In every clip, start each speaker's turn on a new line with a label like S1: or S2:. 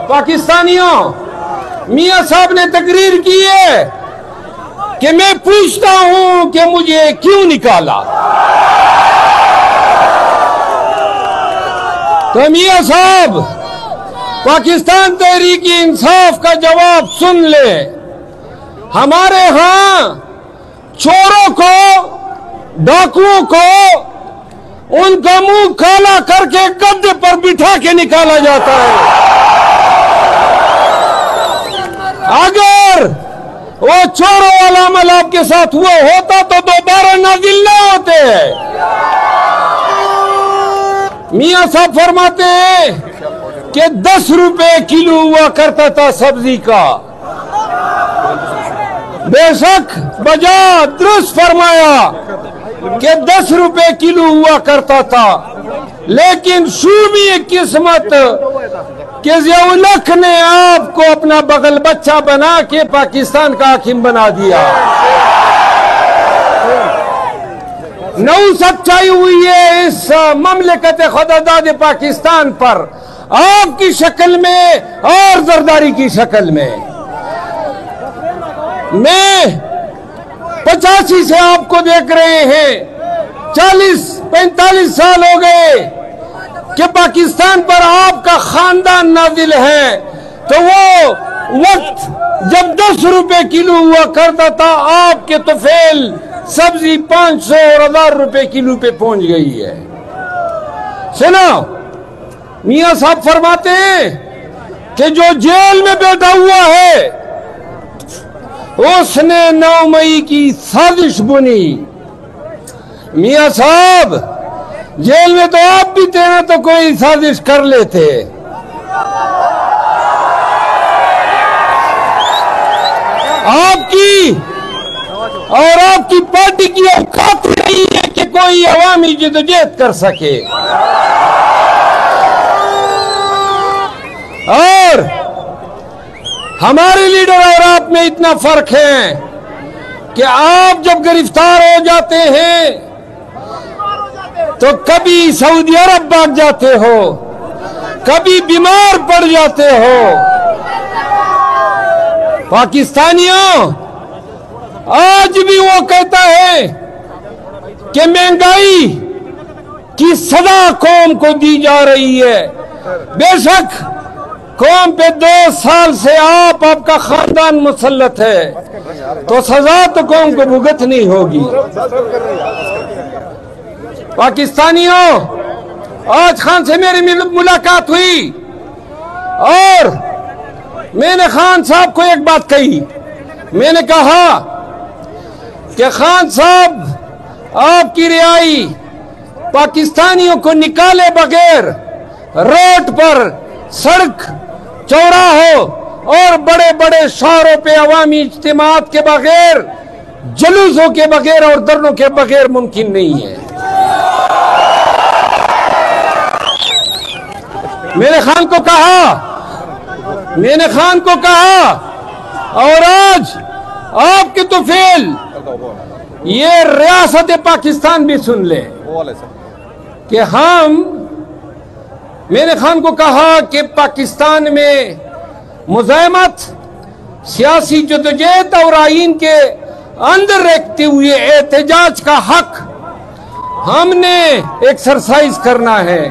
S1: पाकिस्तानियों, मियां साहब ने तकरीर की है कि मैं पूछता हूं कि मुझे क्यों निकाला। तो मियां साहब पाकिस्तान तहरीक इंसाफ का जवाब सुन ले। हमारे यहां चोरों को, डाकुओं को उनका मुंह काला करके गद्दे पर बिठा के निकाला जाता है। अगर वो चोरों वाला अमल आपके साथ हुआ होता तो दोबारा नाजिल न होते हैं। मियां साहब फरमाते हैं कि 10 रुपए किलो हुआ करता था सब्जी का। बेशक बजा दुरुस्त फरमाया कि 10 रुपए किलो हुआ करता था, लेकिन शूबी किस्मत कि ज़िया-उल-हक ने आपको अपना बगल बच्चा बना के पाकिस्तान का हाकिम बना दिया। नौ सच्चाई हुई है इस ममलिकत खुदादाद पाकिस्तान पर, आपकी शक्ल में और जरदारी की शक्ल में। मैं 85 से आपको देख रहे हैं, 40-45 साल हो गए कि पाकिस्तान पर आपका खानदान नाजिल है। तो वो वक्त जब 10 रुपए किलो हुआ करता था, आपके तुफेल सब्जी 500 और 1000 रुपए किलो पे पहुंच गई है। सुनो, मियां साहब फरमाते हैं कि जो जेल में बैठा हुआ है उसने 9 मई की साजिश बुनी। मियां साहब जेल में तो आप भी थे ना, तो कोई साजिश कर लेते। आपकी और आपकी पार्टी की औकात नहीं है कि कोई अवामी जिद्दोजहद कर सके। और हमारे लीडर और आप में इतना फर्क है कि आप जब गिरफ्तार हो जाते हैं तो कभी सऊदी अरब भाग जाते हो, कभी बीमार पड़ जाते हो। पाकिस्तानियों, आज भी वो कहता है कि महंगाई की सजा कौम को दी जा रही है। बेशक कौम पे 2 साल से आपका खानदान मुसल्लत है, तो सजा तो कौम को भुगतनी होगी। पाकिस्तानियों, आज खान से मेरी मुलाकात हुई और मैंने खान साहब को एक बात कही। मैंने कहा कि खान साहब, आपकी रिहाई पाकिस्तानियों को निकाले बगैर रोड पर, सड़क चौराहों और बड़े बड़े शहरों पे अवामी इज्तिमात के बगैर, जुलूसों के बगैर और धरनों के बगैर मुमकिन नहीं है। मैंने खान को कहा और आज आपके तो फेल ये रियासत पाकिस्तान भी सुन ले कि मैंने खान को कहा कि पाकिस्तान में मुज़ाहमत, सियासी जद्दोजहद और आईन के अंदर रखते हुए एहतजाज का हक हमने एक्सरसाइज करना है।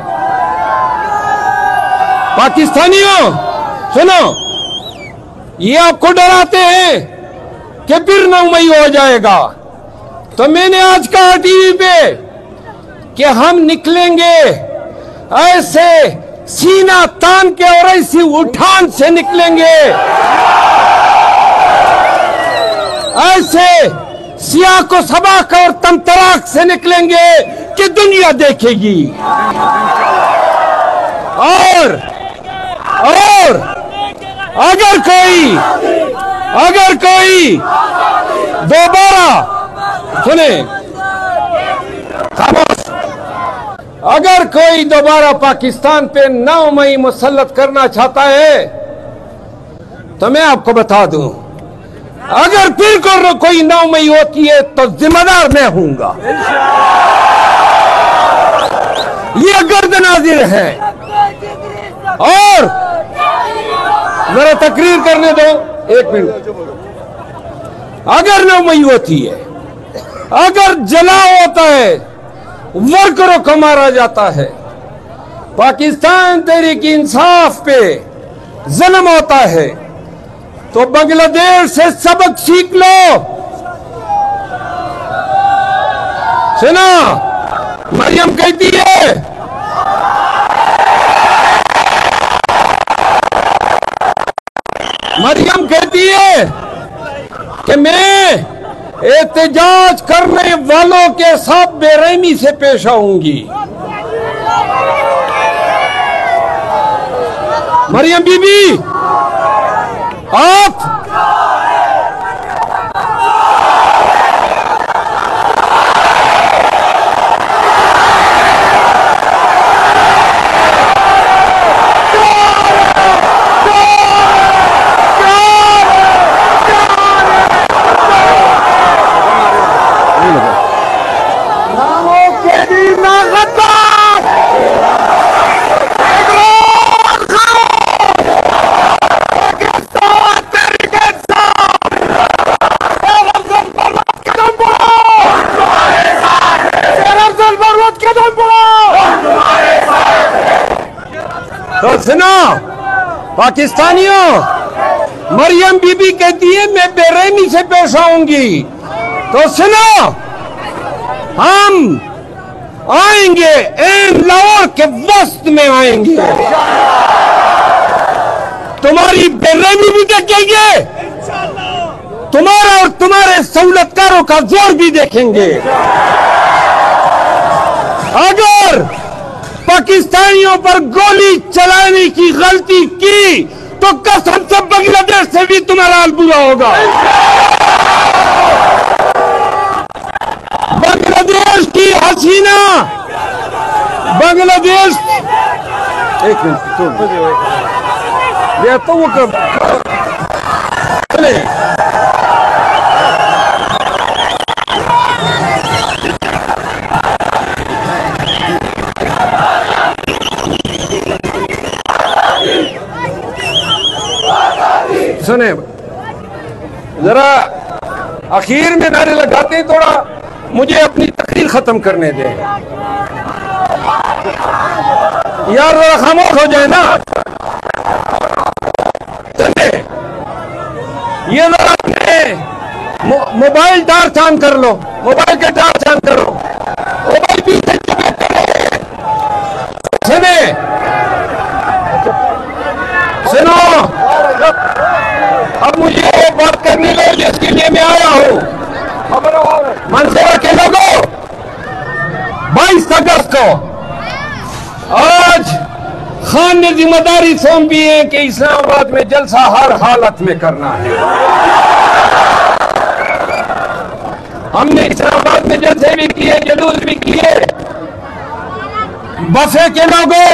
S1: पाकिस्तानियों सुनो, ये आपको डराते हैं कि फिर 9 मई हो जाएगा, तो मैंने आज कहा टीवी पे कि हम निकलेंगे ऐसे सीना तान के और ऐसी उठान से निकलेंगे, ऐसे सियाह को सबाक और तमतराक से निकलेंगे कि दुनिया देखेगी। और अगर कोई दोबारा सुने, खामोश, अगर कोई दोबारा पाकिस्तान पे 9 मई मुसल्लत करना चाहता है तो मैं आपको बता दूं, अगर फिर कोई 9 मई होती है तो जिम्मेदार मैं हूंगा। ये गर्द नाज़िर है और जरा तकरीर करने दो, 1 मिनट। अगर 9 मई होती है, अगर जलाओ होता है, वर्करों को मारा जाता है, पाकिस्तान तहरीक इंसाफ पे जुल्म होता है, तो बांग्लादेश से सबक सीख लो। सुना, मरियम कहती है कि मैं एहतजाज करने वालों के साथ बेरहमी से पेश आऊंगी। मरियम बीबी, आप तो सुनो पाकिस्तानियों, मरियम बीबी कहती है मैं बेरहमी से पेश आऊंगी। तो सुनो, हम आएंगे, एन लाहौर के वस्त में आएंगे, तुम्हारी बेरहमी भी देखेंगे, तुम्हारा और तुम्हारे सहूलतकारों का जोर भी देखेंगे। अगर पाकिस्तानियों पर गोली चलाने की गलती की तो कसम से बांग्लादेश से भी तुम्हारा हाल बुरा होगा। बांग्लादेश की हसीना, बांग्लादेश, 1 मिनट तो वो चले। सुने जरा, आखिर में नारे लगाते हैं, थोड़ा मुझे अपनी तकरीर खत्म करने दें यार, जरा खामोश हो जाए ना। ये जरा अपने मोबाइल टार्च ऑन कर लो, मोबाइल के टार्च ऑन करो, मोबाइल भी सुनो। अब मुझे एक बात करनी है जिसके लिए मैं आया हूं। मंसूरा के लोगों, 22 अगस्त को आज खान ने जिम्मेदारी सौंपी है कि इस्लामाबाद में जलसा हर हालत में करना है। हमने इस्लामाबाद में जलसे भी किए, जुलूस भी किए। बफे के लोगों,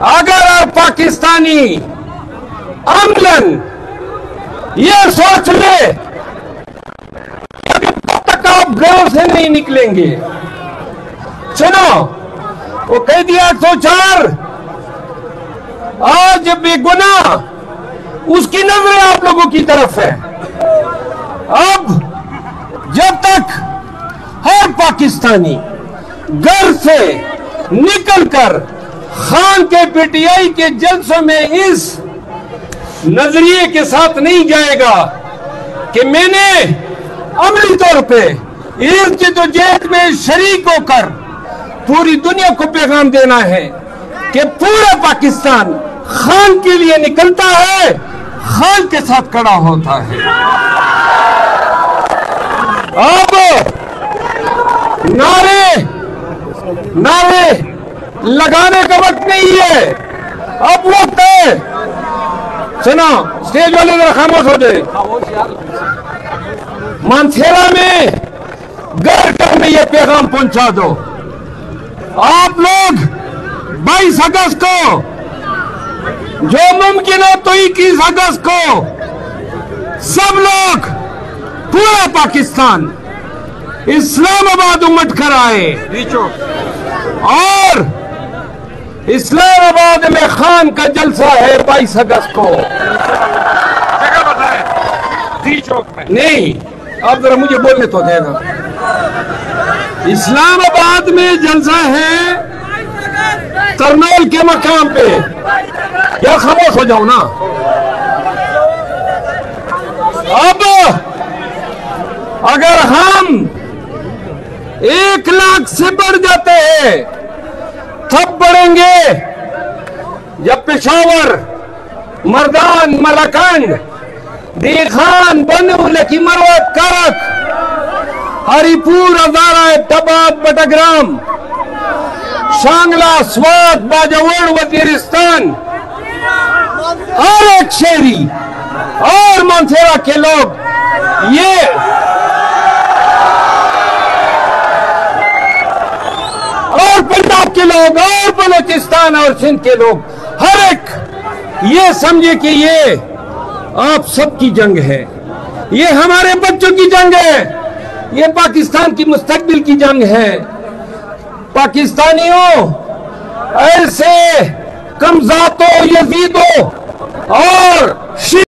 S1: अगर आप पाकिस्तानी अमलन ये सोच ले कि कब तक आप गांव से नहीं निकलेंगे। सुनो, वो कह दिया 804 आज बेगुनाह, उसकी नजरें आप लोगों की तरफ है। अब जब तक हर पाकिस्तानी घर से निकलकर खान के पीटीआई के जलसों में इस नजरिए के साथ नहीं जाएगा कि मैंने अमली तौर पे इस जद्दोजहद में शरीक होकर पूरी दुनिया को पैगाम देना है कि पूरा पाकिस्तान खान के लिए निकलता है, खान के साथ खड़ा होता है। अब नारे लगाने का वक्त नहीं है, अब वक्त है। सुनो, स्टेज वाले जरा खामोश हो जाए। मानसेरा में घर घर में यह पैगाम पहुंचा दो। आप लोग 22 अगस्त को, जो मुमकिन हो तो 21 अगस्त को सब लोग, पूरा पाकिस्तान इस्लामाबाद उमट कर आए और इस्लामाबाद में खान का जलसा है 22 अगस्त को।
S2: जगह बताएं। डी चौक में
S1: नहीं, अब जरा मुझे बोलने तो देना। इस्लामाबाद में जलसा है करनौल के मकाम पे। या खामोश हो जाओ ना। अब अगर हम 1 लाख से बढ़ जाते हैं तब बढ़ेंगे जब पेशावर, मर्दान, मलाकंड, दीखान, बनू, लकी मरवत, करक, हरिपुर, हजारा, टबाद, बटग्राम, शांगला, स्वात, बाजावर, वजीरिस्तान, और एक शहरी और मानसेरा के लोग ये और पंजाब के लोग और बलूचिस्तान और सिंध के लोग हर एक ये समझे कि ये आप सबकी जंग है, ये हमारे बच्चों की जंग है, ये पाकिस्तान की मुस्तकबिल की जंग है। पाकिस्तानियों, ऐसे कमजातों, यजीदों और